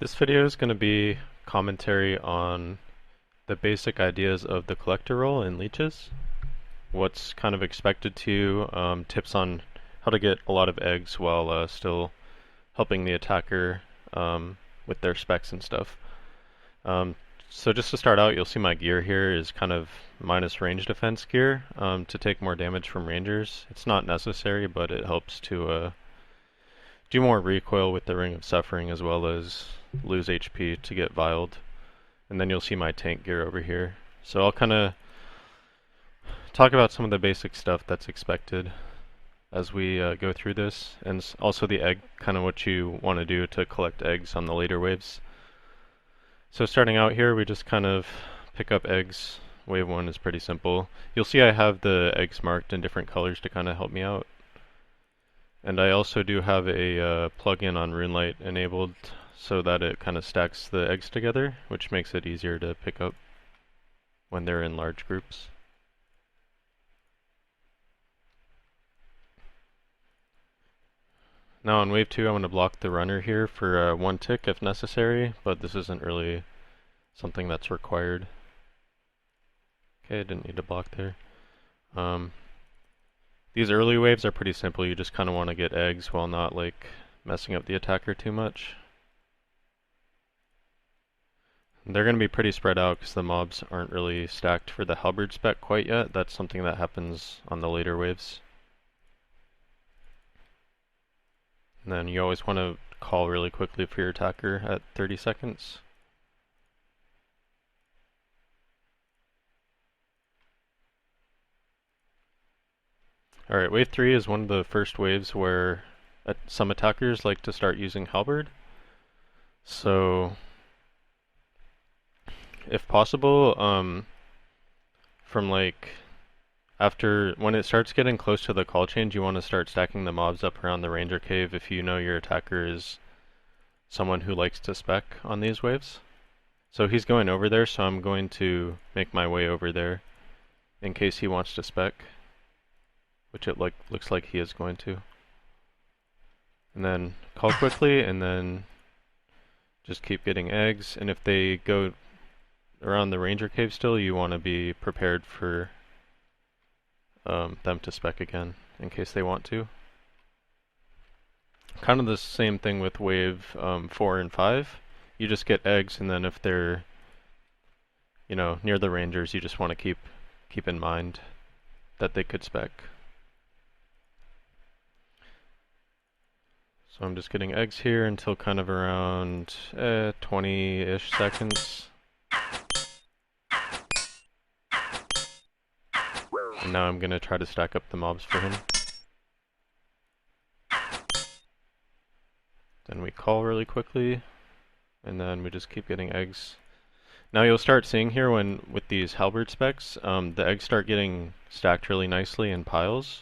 This video is going to be commentary on the basic ideas of the collector role in leeches, what's kind of expected to you, tips on how to get a lot of eggs while still helping the attacker with their specs and stuff. So just to start out, you'll see my gear here is kind of minus range defense gear to take more damage from rangers. It's not necessary, but it helps to do more recoil with the Ring of Suffering as well as lose HP to get vialed. And then you'll see my tank gear over here. So I'll kind of talk about some of the basic stuff that's expected as we go through this, and also the egg, kind of what you want to do to collect eggs on the later waves. So starting out here, we just kind of pick up eggs. Wave 1 is pretty simple. You'll see I have the eggs marked in different colors to kind of help me out. And I also do have a plugin on RuneLight enabled so that it kind of stacks the eggs together, which makes it easier to pick up when they're in large groups. Now on wave 2, I'm going to block the runner here for 1 tick if necessary, but this isn't really something that's required. Okay, I didn't need to block there. These early waves are pretty simple. You just kind of want to get eggs while not like messing up the attacker too much. And they're going to be pretty spread out because the mobs aren't really stacked for the halberd spec quite yet. That's something that happens on the later waves. And then you always want to call really quickly for your attacker at 30 seconds. Alright, wave 3 is one of the first waves where some attackers like to start using halberd. So, if possible, from like when it starts getting close to the call change, you want to start stacking the mobs up around the ranger cave if you know your attacker is someone who likes to spec on these waves. So he's going over there, so I'm going to make my way over there in case he wants to spec, which it looks like he is going to. And then call quickly, and then just keep getting eggs. And if they go around the ranger cave still, you want to be prepared for them to spec again in case they want to. Kind of the same thing with wave 4 and 5. You just get eggs, and then if they're near the rangers, you just want to keep in mind that they could spec. So I'm just getting eggs here until kind of around 20-ish seconds. And now I'm going to try to stack up the mobs for him. Then we call really quickly, and then we just keep getting eggs. Now you'll start seeing here with these halberd specs, the eggs start getting stacked really nicely in piles.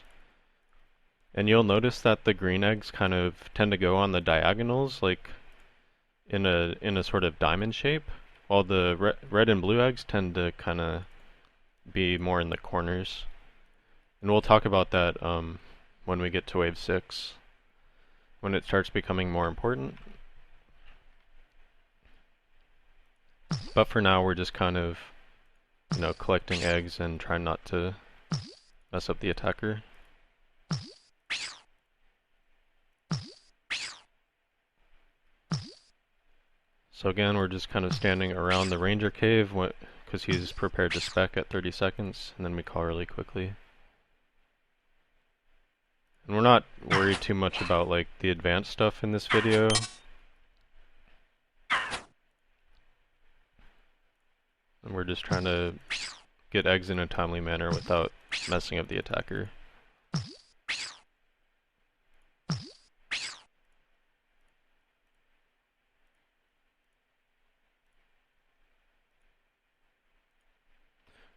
And you'll notice that the green eggs kind of tend to go on the diagonals, like in a sort of diamond shape, while the red and blue eggs tend to kind of be more in the corners. And we'll talk about that when we get to wave 6, when it starts becoming more important. But for now, we're just kind of, collecting eggs and trying not to mess up the attacker. So again, we're just kind of standing around the ranger cave because he's prepared to spec at 30 seconds, and then we call really quickly. And we're not worried too much about like the advanced stuff in this video. And we're just trying to get eggs in a timely manner without messing up the attacker.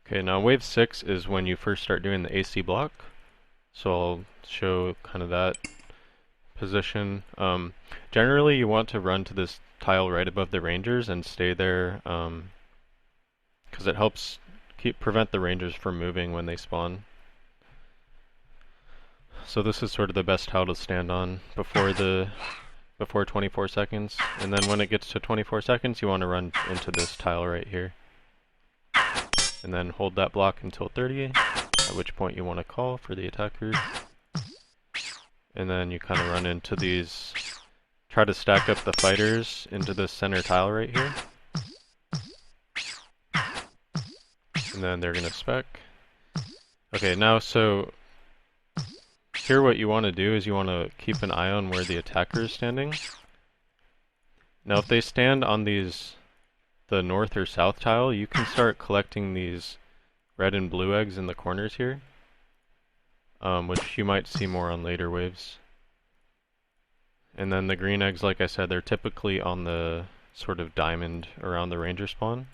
Okay, now wave 6 is when you first start doing the AC block. So I'll show kind of that position. Generally you want to run to this tile right above the rangers and stay there because it helps prevent the rangers from moving when they spawn. So this is sort of the best tile to stand on before the before 24 seconds, and then when it gets to 24 seconds, you want to run into this tile right here. And then hold that block until 30, at which point you want to call for the attacker. And then you kind of run into these, try to stack up the fighters into this center tile right here. And then they're going to spec. Okay, now so here what you want to do is you want to keep an eye on where the attacker is standing. Now if they stand on the north or south tile, you can start collecting these red and blue eggs in the corners here, which you might see more on later waves. And then the green eggs, like I said, they're typically on the sort of diamond around the ranger spawn.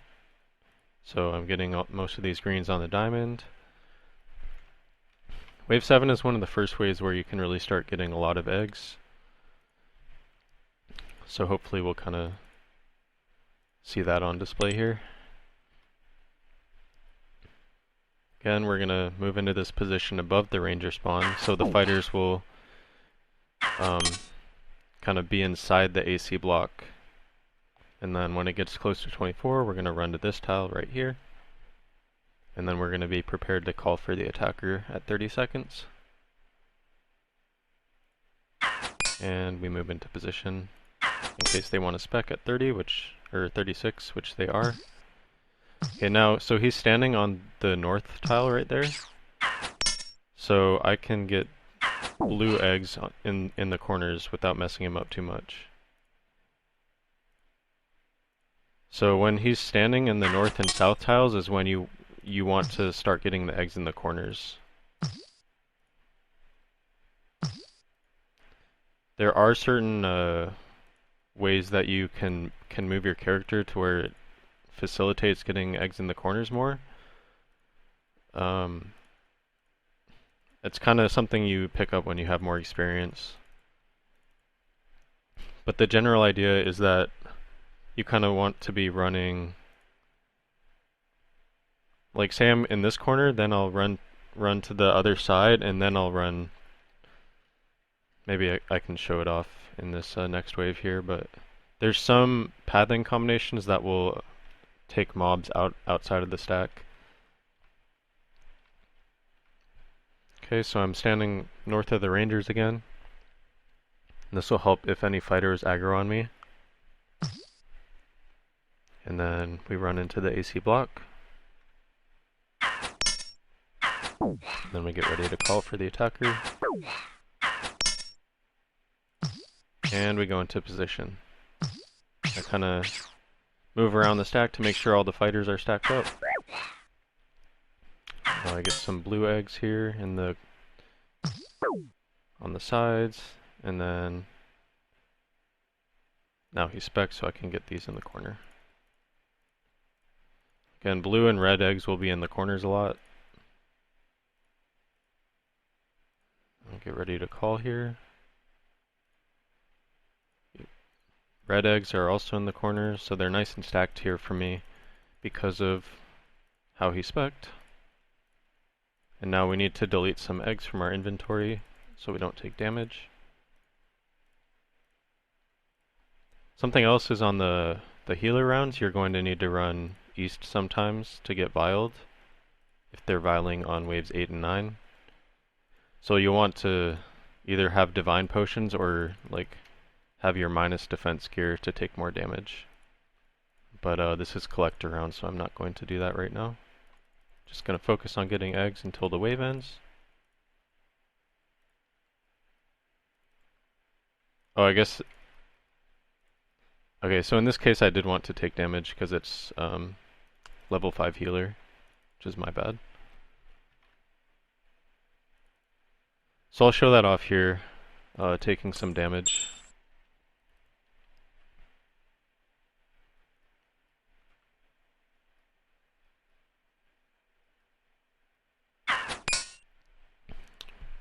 So I'm getting most of these greens on the diamond. Wave 7 is one of the first waves where you can really start getting a lot of eggs. So hopefully we'll kind of see that on display here. Again, we're going to move into this position above the ranger spawn, so the fighters will kind of be inside the AC block. And then when it gets close to 24, we're going to run to this tile right here. And then we're going to be prepared to call for the attacker at 30 seconds. And we move into position in case they want to spec at 30, or 36, which they are. Okay, now, so he's standing on the north tile right there. So I can get blue eggs in the corners without messing him up too much. So when he's standing in the north and south tiles is when you want to start getting the eggs in the corners. There are certain ways that you can move your character to where it facilitates getting eggs in the corners more. It's kind of something you pick up when you have more experience. But the general idea is that you kind of want to be running, like say I'm in this corner, then I'll run to the other side, and then I'll run, maybe I can show it off in this next wave here, but there's some pathing combinations that will take mobs outside of the stack. Okay, so I'm standing north of the rangers again. This will help if any fighters aggro on me. And then we run into the AC block. Then we get ready to call for the attacker. And we go into position. I kind of move around the stack to make sure all the fighters are stacked up. Now I get some blue eggs here on the sides, and then now he's spec, so I can get these in the corner. Again, blue and red eggs will be in the corners a lot. I'll get ready to call here. Red eggs are also in the corners, so they're nice and stacked here for me because of how he spec'd. And now we need to delete some eggs from our inventory so we don't take damage. Something else is on the healer rounds, you're going to need to run east sometimes to get vialed if they're vialing on waves 8 and 9. So you'll want to either have divine potions or like have your minus defense gear to take more damage. But this is collector round, so I'm not going to do that right now. Just going to focus on getting eggs until the wave ends. Oh, I guess... Okay, so in this case I did want to take damage because it's level 5 healer, which is my bad. So I'll show that off here, taking some damage.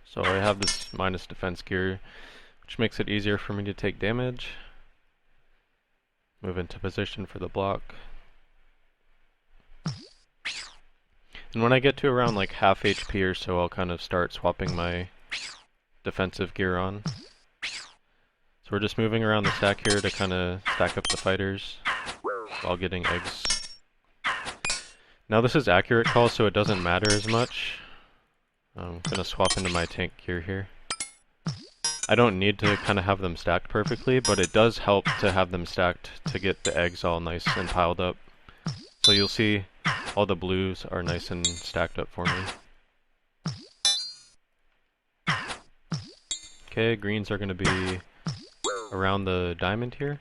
So I have this minus defense gear, which makes it easier for me to take damage. Move into position for the block. And when I get to around like half HP or so, I'll kind of start swapping my defensive gear on. So we're just moving around the stack here to kind of stack up the fighters while getting eggs. Now this is accurate call, so it doesn't matter as much. I'm gonna swap into my tank gear here. I don't need to kind of have them stacked perfectly, but it does help to have them stacked to get the eggs all nice and piled up. So you'll see all the blues are nice and stacked up for me. Okay, greens are going to be around the diamond here.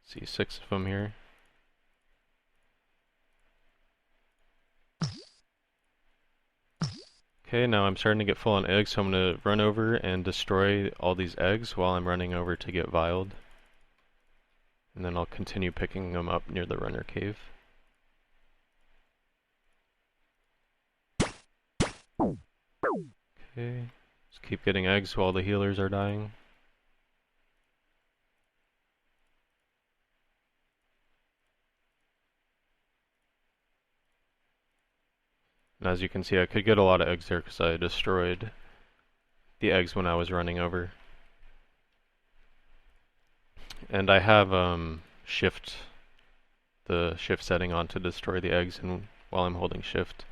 See 6 of them here. Okay, now I'm starting to get full on eggs, so I'm going to run over and destroy all these eggs while I'm running over to get vialed. And then I'll continue picking them up near the runner cave. Okay, just keep getting eggs while the healers are dying. And as you can see, I could get a lot of eggs there because I destroyed the eggs when I was running over. And I have the shift setting on to destroy the eggs and while I'm holding shift,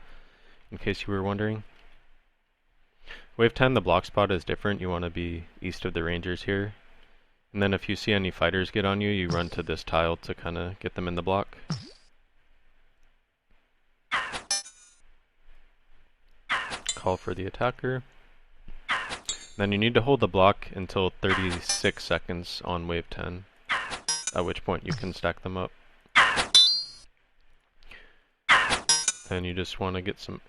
in case you were wondering. Wave 10, the block spot is different. You want to be east of the rangers here. And then if you see any fighters get on you, you run to this tile to kind of get them in the block. Call for the attacker. Then you need to hold the block until 36 seconds on wave 10, at which point you can stack them up. And you just want to get some...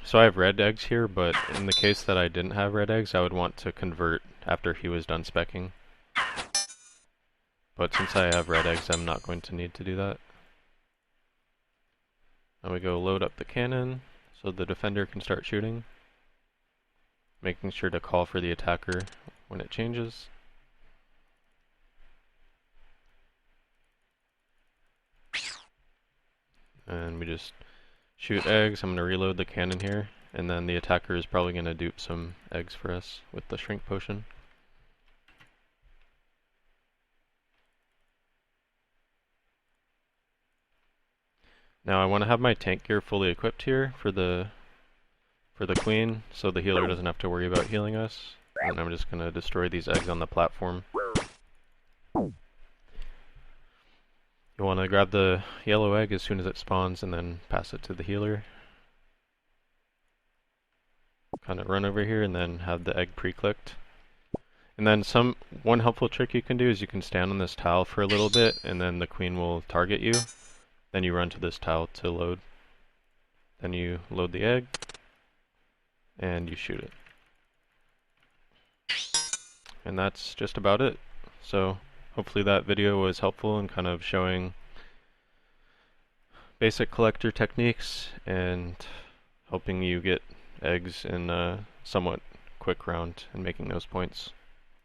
so I have red eggs here, but in the case that I didn't have red eggs, I would want to convert after he was done specking. But since I have red eggs, I'm not going to need to do that. Now we go load up the cannon so the defender can start shooting. Making sure to call for the attacker when it changes. And we just shoot eggs. I'm going to reload the cannon here, and then the attacker is probably going to dupe some eggs for us with the shrink potion. Now I want to have my tank gear fully equipped here for the queen, so the healer doesn't have to worry about healing us. And I'm just going to destroy these eggs on the platform. You want to grab the yellow egg as soon as it spawns and then pass it to the healer. Kind of run over here and then have the egg pre-clicked. And then one helpful trick you can do is you can stand on this tile for a little bit and then the queen will target you. Then you run to this tile to load. Then you load the egg and you shoot it. And that's just about it. So hopefully that video was helpful in kind of showing basic collector techniques and helping you get eggs in a somewhat quick round and making those points.